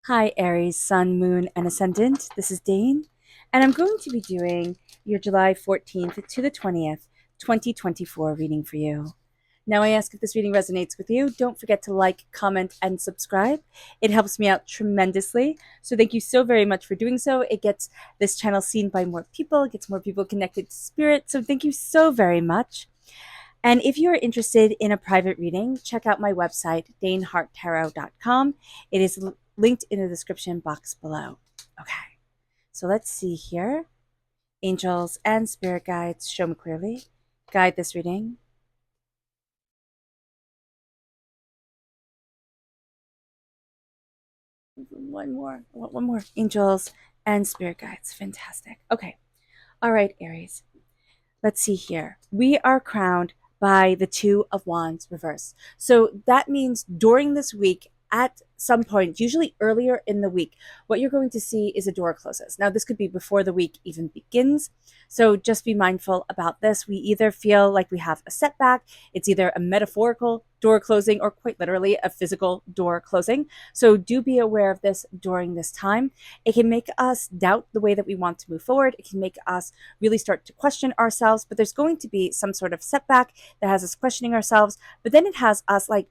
Hi, Aries, Sun, Moon, and Ascendant. This is Dane, and I'm going to be doing your July 14th to the 20th, 2024 reading for you. Now, I ask if this reading resonates with you. Don't forget to like, comment, and subscribe. It helps me out tremendously. So, thank you so very much for doing so. It gets this channel seen by more people, it gets more people connected to spirit. So, thank you so very much. And if you are interested in a private reading, check out my website, daneharttarot.com. It is linked in the description box below. Okay, so let's see here. Angels and spirit guides, show me clearly. Guide this reading. One more. One more. Angels and spirit guides. Fantastic. Okay. All right, Aries. Let's see here. We are crowned by the Two of Wands reverse. So that means during this week, at some point, usually earlier in the week, what you're going to see is a door closes. Now, this could be before the week even begins. So just be mindful about this. We either feel like we have a setback, it's either a metaphorical door closing or quite literally a physical door closing. So do be aware of this during this time. It can make us doubt the way that we want to move forward. It can make us really start to question ourselves, but there's going to be some sort of setback that has us questioning ourselves, but then it has us like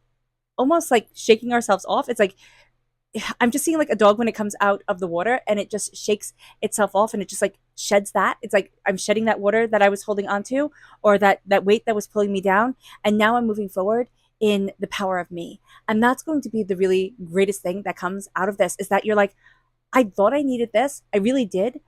almost like shaking ourselves off. It's like I'm just seeing like a dog when it comes out of the water and it just shakes itself off and it just like sheds that. It's like I'm shedding that water that I was holding onto, or that weight that was pulling me down, and now I'm moving forward in the power of me. And that's going to be the really greatest thing that comes out of this, is that you're like, I thought I needed this. I really did,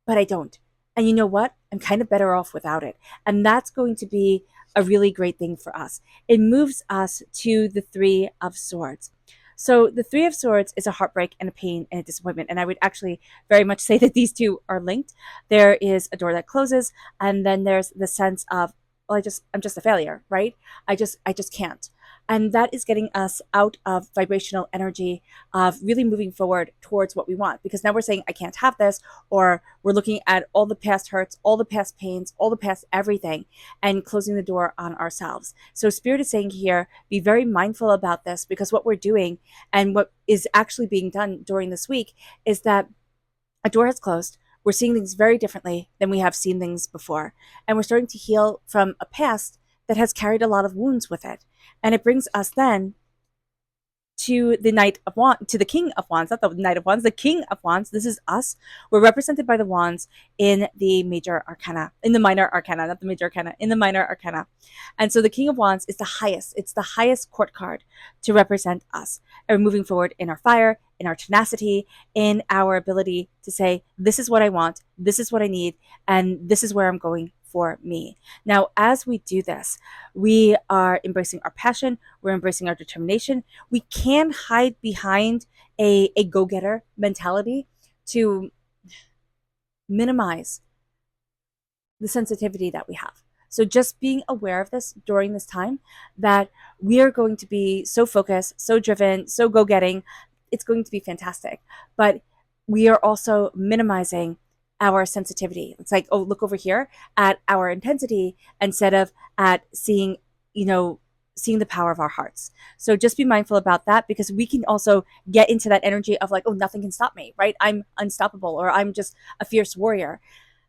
but I don't. And you know what? I'm kind of better off without it. And that's going to be a really great thing for us. It moves us to the Three of Swords. So the Three of Swords is a heartbreak and a pain and a disappointment. And I would actually very much say that these two are linked. There is a door that closes, and then there's the sense of, well, I'm just a failure, right? I just can't. And that is getting us out of vibrational energy of really moving forward towards what we want. Because now we're saying, I can't have this, or we're looking at all the past hurts, all the past pains, all the past everything, and closing the door on ourselves. So Spirit is saying here, be very mindful about this, because what we're doing and what is actually being done during this week is that a door has closed. We're seeing things very differently than we have seen things before. And we're starting to heal from a past that has carried a lot of wounds with it. And it brings us then to the Knight of Wands, to the King of Wands, not the Knight of Wands, the King of Wands. This is us. We're represented by the Wands in the major arcana, in the minor arcana, not the major arcana, in the minor arcana. And so the King of Wands is the highest. It's the highest court card to represent us. And we're moving forward in our fire, in our tenacity, in our ability to say, this is what I want, this is what I need, and this is where I'm going for me. Now, as we do this, we are embracing our passion, we're embracing our determination. We can hide behind a go-getter mentality to minimize the sensitivity that we have. So just being aware of this during this time, that we are going to be so focused, so driven, so go-getting, it's going to be fantastic. But we are also minimizing our sensitivity. It's like, oh, look over here at our intensity instead of at seeing, seeing the power of our hearts. So just be mindful about that, because we can also get into that energy of like, oh, nothing can stop me, right? I'm unstoppable, or I'm just a fierce warrior.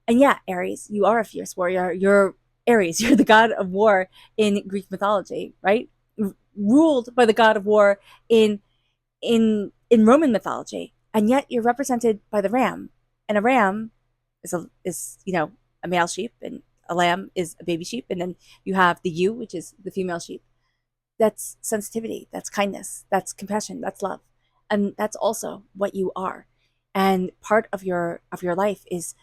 And yeah, Aries, you are a fierce warrior. You're Aries. You're the god of war in Greek mythology, right? Ruled by the god of war in Roman mythology, and yet you're represented by the ram. And a ram is a male sheep, and a lamb is a baby sheep, and then you have the ewe, which is the female sheep. That's sensitivity. That's kindness. That's compassion. That's love, and that's also what you are. And part of your life is,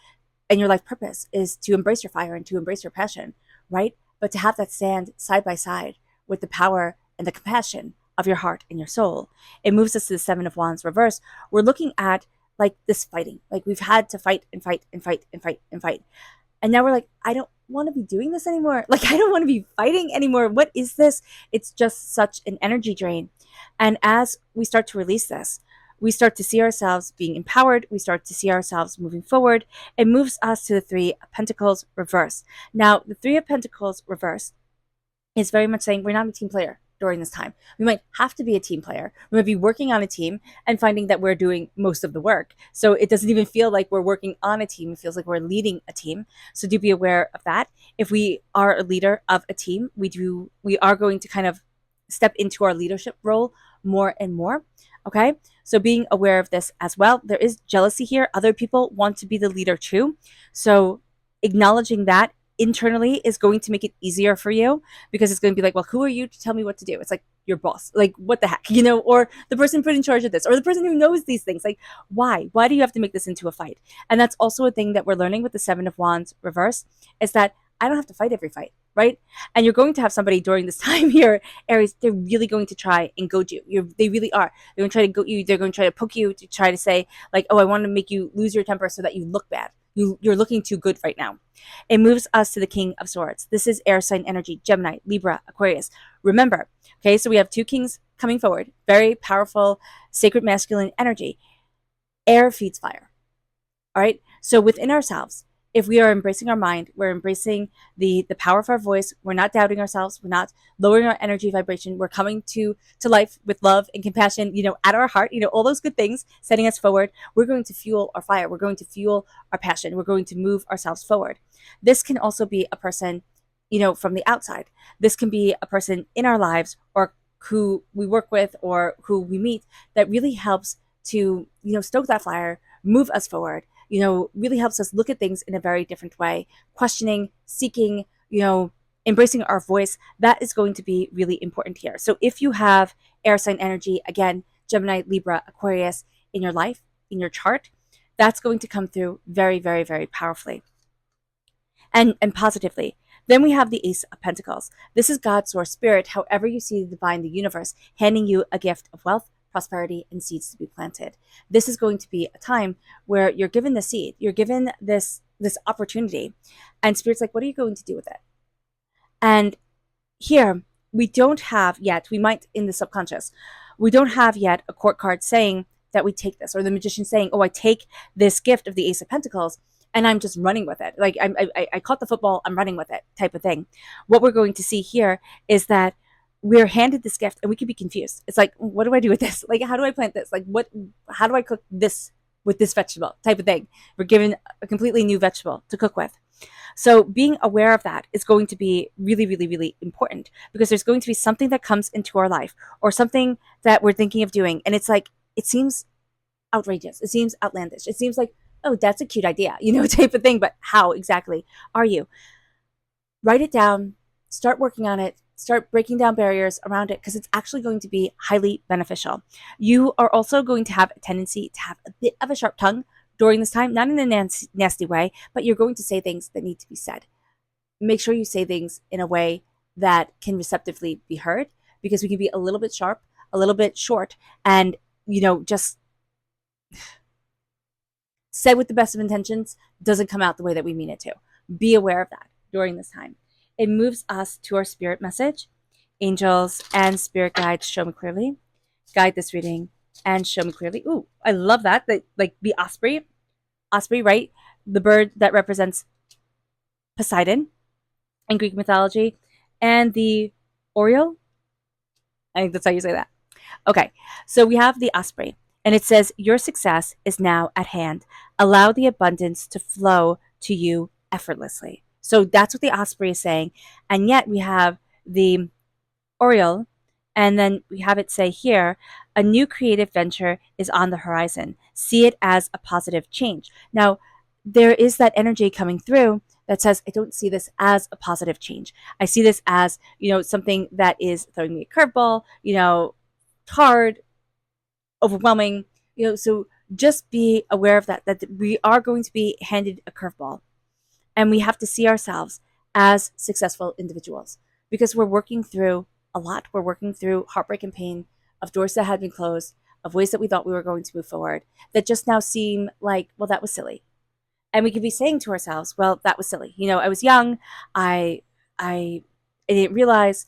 and your life purpose is, to embrace your fire and to embrace your passion, right? But to have that stand side by side with the power and the compassion of your heart and your soul. It moves us to the Seven of Wands reverse. We're looking at like this fighting. Like we've had to fight and fight and fight and fight and fight. And now we're like, I don't want to be doing this anymore. Like, I don't want to be fighting anymore. What is this? It's just such an energy drain. And as we start to release this, we start to see ourselves being empowered. We start to see ourselves moving forward. It moves us to the Three of Pentacles reverse. Now, the Three of Pentacles reverse is very much saying we're not a team player. during this time. We might have to be a team player. We might be working on a team and finding that we're doing most of the work. So it doesn't even feel like we're working on a team. It feels like we're leading a team. So do be aware of that. If we are a leader of a team, we are going to kind of step into our leadership role more and more. Okay. So being aware of this as well. There is jealousy here. Other people want to be the leader too. So acknowledging that internally is going to make it easier for you, because it's going to be like, well, who are you to tell me what to do? It's like your boss. Like, what the heck, or the person put in charge of this, or the person who knows these things. Like, why do you have to make this into a fight? And that's also a thing that we're learning with the Seven of Wands reverse, is that I don't have to fight every fight, right? And you're going to have somebody during this time here, Aries, they're really going to try and goad you. They really are. They're going to try to goad you. They're going to try to poke you, to try to say, like, oh, I want to make you lose your temper so that you look bad. You're looking too good right now. It moves us to the King of Swords. This is air sign energy, Gemini, Libra, Aquarius. Remember, okay, so we have two kings coming forward, very powerful, sacred masculine energy. Air feeds fire. All right. So within ourselves, if we are embracing our mind, we're embracing the power of our voice. We're not doubting ourselves. We're not lowering our energy vibration. We're coming to life with love and compassion, at our heart, all those good things setting us forward. We're going to fuel our fire. We're going to fuel our passion. We're going to move ourselves forward. This can also be a person, from the outside. This can be a person in our lives, or who we work with, or who we meet, that really helps to, stoke that fire, move us forward, really helps us look at things in a very different way, questioning, seeking, embracing our voice. That is going to be really important here. So if you have air sign energy, again, Gemini, Libra, Aquarius in your life, in your chart, that's going to come through very, very, very powerfully and positively. Then we have the Ace of Pentacles. This is God, source, spirit, however you see the divine, the universe, handing you a gift of wealth, prosperity, and seeds to be planted. This is going to be a time where you're given the seed, you're given this opportunity, and spirit's like, what are you going to do with it? And here we don't have yet, we might in the subconscious, we don't have yet a court card saying that we take this, or the magician saying, oh, I take this gift of the Ace of Pentacles and I'm just running with it. Like I caught the football, I'm running with it type of thing. What we're going to see here is that we're handed this gift and we could be confused. It's like, what do I do with this? Like, how do I plant this? Like, how do I cook this with this vegetable type of thing? We're given a completely new vegetable to cook with. So being aware of that is going to be really, really, really important, because there's going to be something that comes into our life, or something that we're thinking of doing. And it's like, it seems outrageous. It seems outlandish. It seems like, oh, that's a cute idea, type of thing. But how exactly are you? Write it down, start working on it, start breaking down barriers around it, because it's actually going to be highly beneficial. You are also going to have a tendency to have a bit of a sharp tongue during this time, not in a nasty way, but you're going to say things that need to be said. Make sure you say things in a way that can receptively be heard, because we can be a little bit sharp, a little bit short, and, just said with the best of intentions doesn't come out the way that we mean it to. Be aware of that during this time. It moves us to our spirit message. Angels and spirit guides, show me clearly. Guide this reading and show me clearly. Ooh, I love that. Like the osprey, right? The bird that represents Poseidon in Greek mythology, and the oriole. I think that's how you say that. Okay, so we have the osprey, and it says, your success is now at hand. Allow the abundance to flow to you effortlessly. So that's what the osprey is saying. And yet we have the oriole, and then we have it say here, a new creative venture is on the horizon. See it as a positive change. Now, there is that energy coming through that says, I don't see this as a positive change. I see this as, something that is throwing me a curveball, hard, overwhelming, so just be aware of that we are going to be handed a curveball, and we have to see ourselves as successful individuals, because we're working through a lot. We're working through heartbreak and pain of doors that had been closed, of ways that we thought we were going to move forward that just now seem like, well, that was silly. And we could be saying to ourselves, well, that was silly. I was young. I didn't realize.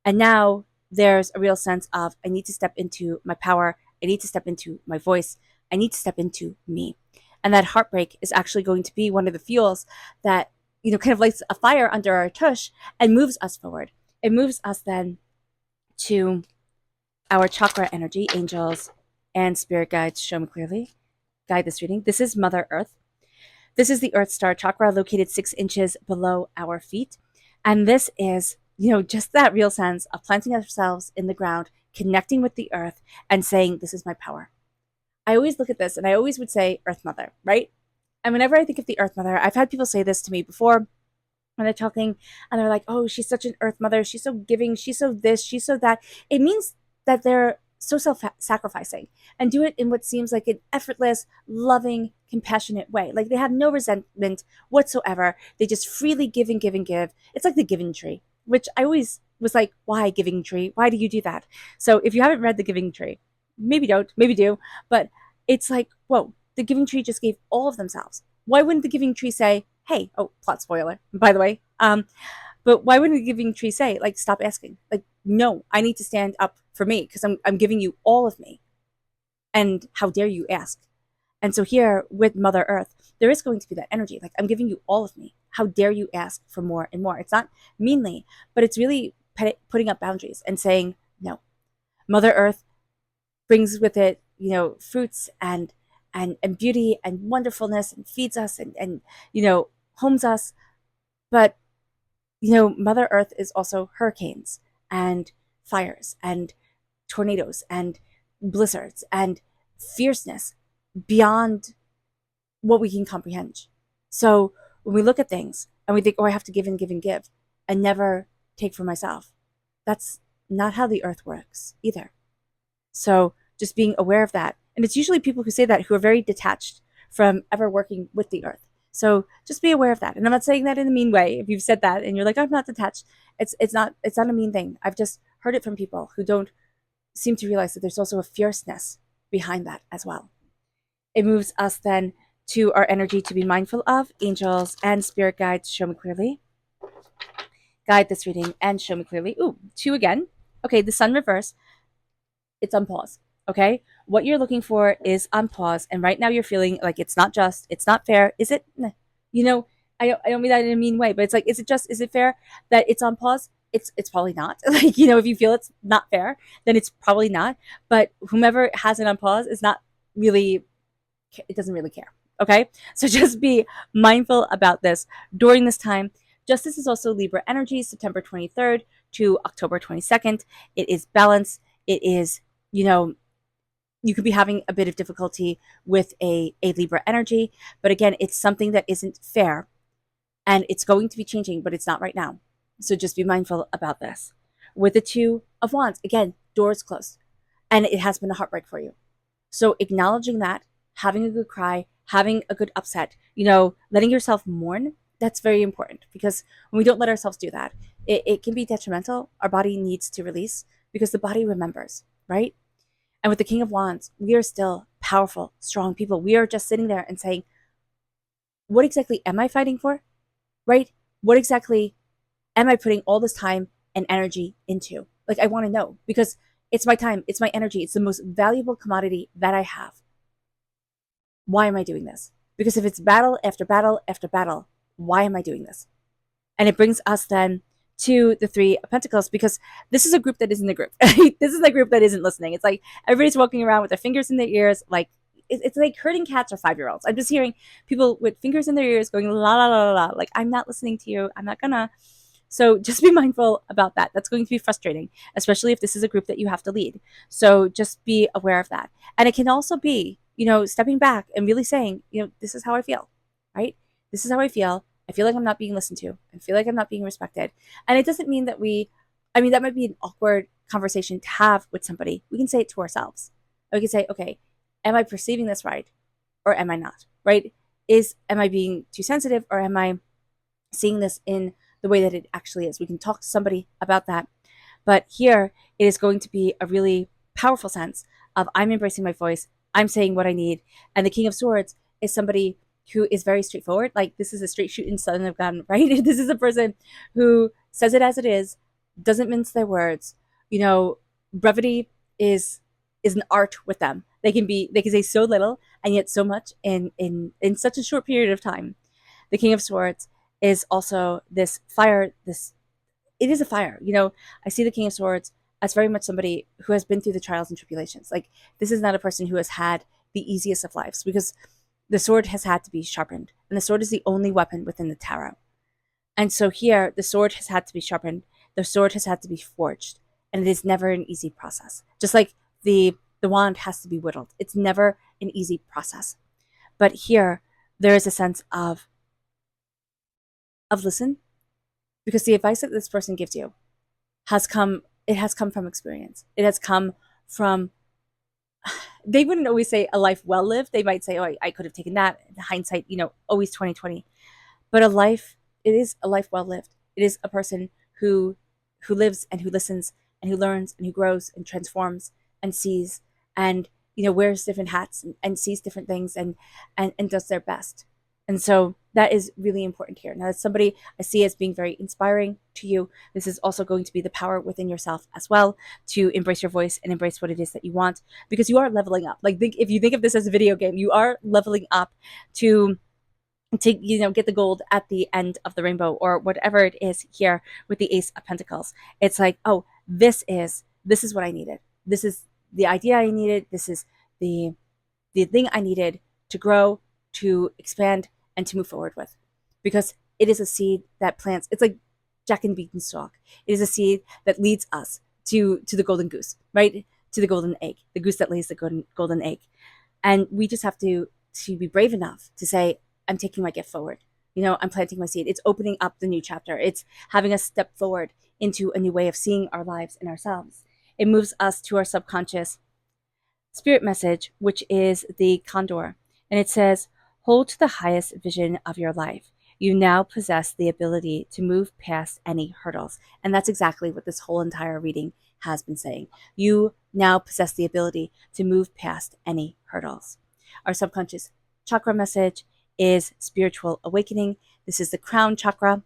And now there's a real sense of, I need to step into my power. I need to step into my voice. I need to step into me. And that heartbreak is actually going to be one of the fuels that, kind of lights a fire under our tush and moves us forward. It moves us then to our chakra energy, angels and spirit guides show me clearly. Guide this reading. This is Mother Earth. This is the Earth Star chakra located 6 inches below our feet. And this is, just that real sense of planting ourselves in the ground, connecting with the earth, and saying, this is my power. I always look at this and I always would say Earth Mother, right? And whenever I think of the Earth Mother, I've had people say this to me before when they're talking and they're like, oh, she's such an Earth Mother. She's so giving. She's so this. She's so that. It means that they're so self-sacrificing and do it in what seems like an effortless, loving, compassionate way. Like they have no resentment whatsoever. They just freely give and give and give. It's like the Giving Tree, which I always was like, why Giving Tree? Why do you do that? So if you haven't read the Giving Tree, maybe don't, maybe do, but it's like, whoa, the Giving Tree just gave all of themselves. Why wouldn't the Giving Tree say, hey, oh, plot spoiler, by the way, but why wouldn't the Giving Tree say, like, stop asking? Like, no, I need to stand up for me because I'm giving you all of me. And how dare you ask? And so here with Mother Earth, there is going to be that energy. Like, I'm giving you all of me. How dare you ask for more and more? It's not meanly, but it's really putting up boundaries and saying, no. Mother Earth brings with it, fruits and beauty and wonderfulness and feeds us and homes us. But Mother Earth is also hurricanes and fires and tornadoes and blizzards and fierceness beyond what we can comprehend. So when we look at things and we think, oh, I have to give and give and give and never take for myself, that's not how the earth works either. So just being aware of that. And it's usually people who say that who are very detached from ever working with the earth. So just be aware of that. And I'm not saying that in a mean way. If you've said that and you're like, I'm not detached, it's not a mean thing. I've just heard it from people who don't seem to realize that there's also a fierceness behind that as well. It moves us then to our energy to be mindful of. Angels and spirit guides show me clearly. Guide this reading and show me clearly. Ooh, 2 again. Okay, the sun reverse. It's on pause. Okay, what you're looking for is on pause, and right now you're feeling like it's not just, it's not fair. Is it? I don't mean that in a mean way, but it's like, is it fair that it's on pause? It's probably not. Like, if you feel it's not fair, then it's probably not. But whomever has it on pause is not really, it doesn't really care. Okay, so just be mindful about this during this time. Justice is also Libra energy, September 23rd to October 22nd. It is balance. It is, you could be having a bit of difficulty with a Libra energy, but again, it's something that isn't fair and it's going to be changing, but it's not right now. So just be mindful about this. With the 2 of Wands, again, doors closed and it has been a heartbreak for you. So acknowledging that, having a good cry, having a good upset, letting yourself mourn, that's very important because when we don't let ourselves do that, it can be detrimental. Our body needs to release because the body remembers, right? And with the King of Wands, we are still powerful, strong people. We are just sitting there and saying, what exactly am I fighting for? Right? What exactly am I putting all this time and energy into? Like, I want to know because it's my time, it's my energy, it's the most valuable commodity that I have. Why am I doing this? Because if it's battle after battle after battle, why am I doing this? And it brings us then to the 3 of Pentacles because this is a group that isn't a group. This is a group that isn't listening. It's like everybody's walking around with their fingers in their ears, like it's like herding cats or 5-year-olds. I'm just hearing people with fingers in their ears going la la la la la. Like, I'm not listening to you. I'm not gonna. So just be mindful about that. That's going to be frustrating, especially if this is a group that you have to lead. So just be aware of that. And it can also be, stepping back and really saying, this is how I feel, right? This is how I feel. I feel like I'm not being listened to. I feel like I'm not being respected. And it doesn't mean that that might be an awkward conversation to have with somebody. We can say it to ourselves. We can say, okay, am I perceiving this right? Or am I not, right? Am I being too sensitive or am I seeing this in the way that it actually is? We can talk to somebody about that. But here it is going to be a really powerful sense of I'm embracing my voice. I'm saying what I need. And the King of Swords is somebody who is very straightforward. Like, this is a straight shooting son of God, right? This is a person who says it as it is, doesn't mince their words. Brevity is an art with them. They can say so little and yet so much in such a short period of time. The King of Swords is also this fire, it is a fire. I see the King of Swords as very much somebody who has been through the trials and tribulations. Like, this is not a person who has had the easiest of lives, because the sword has had to be sharpened, and the sword is the only weapon within the tarot. And so here, the sword has had to be sharpened, the sword has had to be forged, and it is never an easy process. Just like the wand has to be whittled, it's never an easy process. But here, there is a sense of listen, because the advice that this person gives you has come from experience. It has come from, they wouldn't always say a life well lived. They might say, oh, I could have taken that. Hindsight, always 2020. But it is a life well lived. It is a person who lives and who listens and who learns and who grows and transforms and sees, and wears different hats, and sees different things, and does their best. And so that is really important here. Now, as somebody I see as being very inspiring to you, this is also going to be the power within yourself as well, to embrace your voice and embrace what it is that you want, because you are leveling up. Like, if you think of this as a video game, you are leveling up to get the gold at the end of the rainbow, or whatever it is here with the Ace of Pentacles. It's like, oh, this is what I needed. This is the idea I needed. This is the thing I needed to grow, to expand, and to move forward with. Because it is a seed that plants. It's like Jack and Beanstalk. It is a seed that leads us to the golden goose, right? To the golden egg, the goose that lays the golden egg. And we just have to be brave enough to say, I'm taking my gift forward. I'm planting my seed. It's opening up the new chapter. It's having us step forward into a new way of seeing our lives and ourselves. It moves us to our subconscious spirit message, which is the condor. And it says, hold to the highest vision of your life. You now possess the ability to move past any hurdles. And that's exactly what this whole entire reading has been saying. You now possess the ability to move past any hurdles. Our subconscious chakra message is spiritual awakening. This is the crown chakra.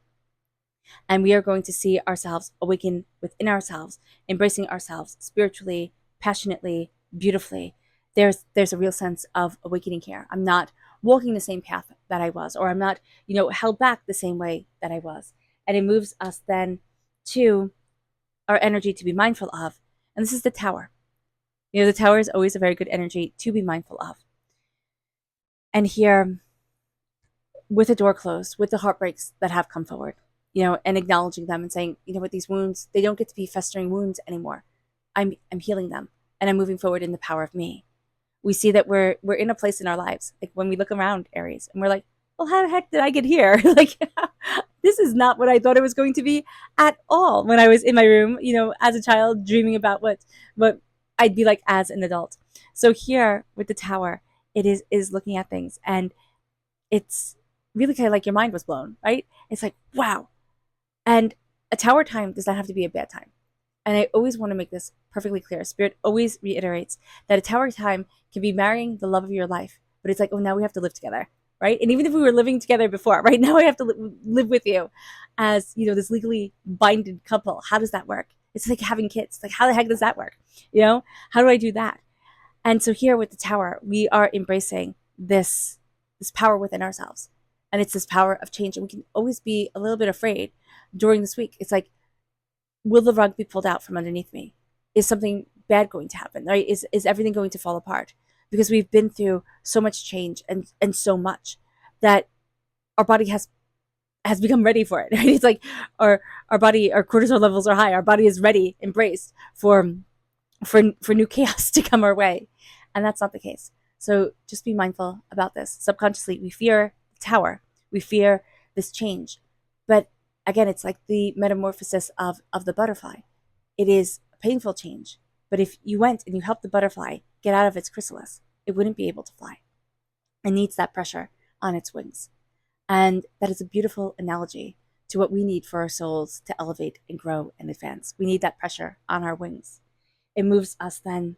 And we are going to see ourselves awaken within ourselves, embracing ourselves spiritually, passionately, beautifully. There's a real sense of awakening here. I'm not walking the same path that I was, or I'm not, held back the same way that I was. And it moves us then to our energy to be mindful of. And this is the tower. The tower is always a very good energy to be mindful of. And here, with the door closed, with the heartbreaks that have come forward, and acknowledging them and saying, what, these wounds, they don't get to be festering wounds anymore. I'm healing them, and I'm moving forward in the power of me. We see that we're in a place in our lives, like when we look around, Aries, and we're like, well, how the heck did I get here? Like, this is not what I thought it was going to be at all when I was in my room, as a child, dreaming about what I'd be like as an adult. So here with the tower, it is looking at things, and it's really kind of like your mind was blown, right? It's like, wow. And a tower time does not have to be a bad time. And I always want to make this perfectly clear. Spirit always reiterates that a tower time can be marrying the love of your life. But it's like, oh, now we have to live together, right? And even if we were living together before, right now I have to live with you as, this legally binded couple. How does that work? It's like having kids. Like, how the heck does that work? How do I do that? And so here with the tower, we are embracing this power within ourselves. And it's this power of change. And we can always be a little bit afraid during this week. It's like, will the rug be pulled out from underneath me? Is something bad going to happen? Right? Is everything going to fall apart? Because we've been through so much change and so much that our body has become ready for it. Right? It's like our body, our cortisol levels are high. Our body is ready, embraced for new chaos to come our way. And that's not the case. So just be mindful about this. Subconsciously, we fear the tower. We fear this change. But again, it's like the metamorphosis of the butterfly. It is a painful change. But if you went and you helped the butterfly get out of its chrysalis, it wouldn't be able to fly. It needs that pressure on its wings. And that is a beautiful analogy to what we need for our souls to elevate and grow and advance. We need that pressure on our wings. It moves us then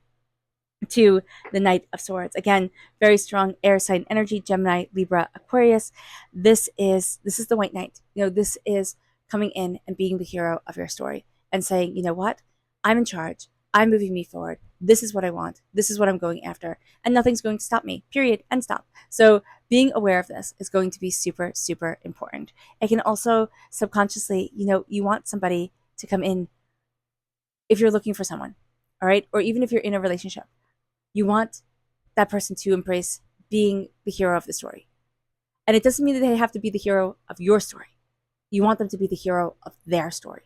to the Knight of Swords. Again, very strong air sign energy, Gemini, Libra, Aquarius. This is the White Knight. This is coming in and being the hero of your story and saying, what? I'm in charge. I'm moving me forward. This is what I want. This is what I'm going after. And nothing's going to stop me, period, and stop. So being aware of this is going to be super, super important. It can also subconsciously, you want somebody to come in if you're looking for someone, all right? Or even if you're in a relationship, you want that person to embrace being the hero of the story. And it doesn't mean that they have to be the hero of your story. You want them to be the hero of their story.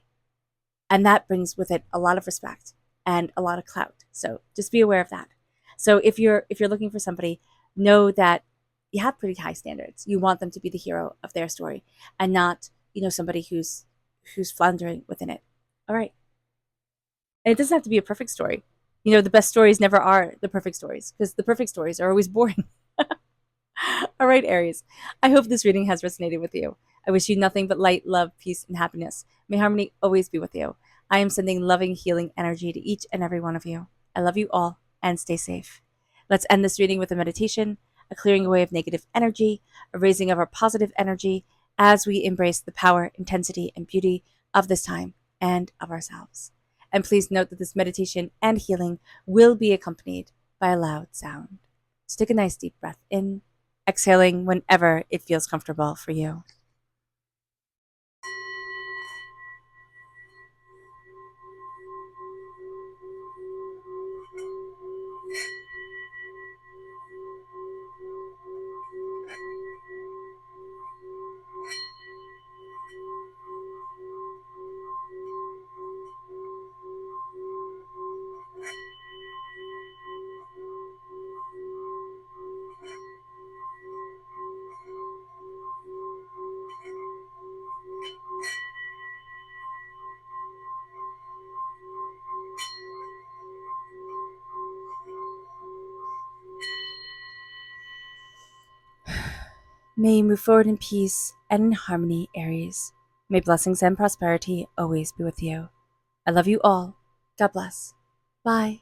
And that brings with it a lot of respect and a lot of clout. So just be aware of that. So if you're looking for somebody, know that you have pretty high standards. You want them to be the hero of their story and not, somebody who's floundering within it. All right. And it doesn't have to be a perfect story. The best stories never are the perfect stories because the perfect stories are always boring. All right, Aries. I hope this reading has resonated with you. I wish you nothing but light, love, peace, and happiness. May harmony always be with you. I am sending loving, healing energy to each and every one of you. I love you all and stay safe. Let's end this reading with a meditation, a clearing away of negative energy, a raising of our positive energy as we embrace the power, intensity, and beauty of this time and of ourselves. And please note that this meditation and healing will be accompanied by a loud sound. So take a nice deep breath in, exhaling whenever it feels comfortable for you. May you move forward in peace and in harmony, Aries. May blessings and prosperity always be with you. I love you all. God bless. Bye.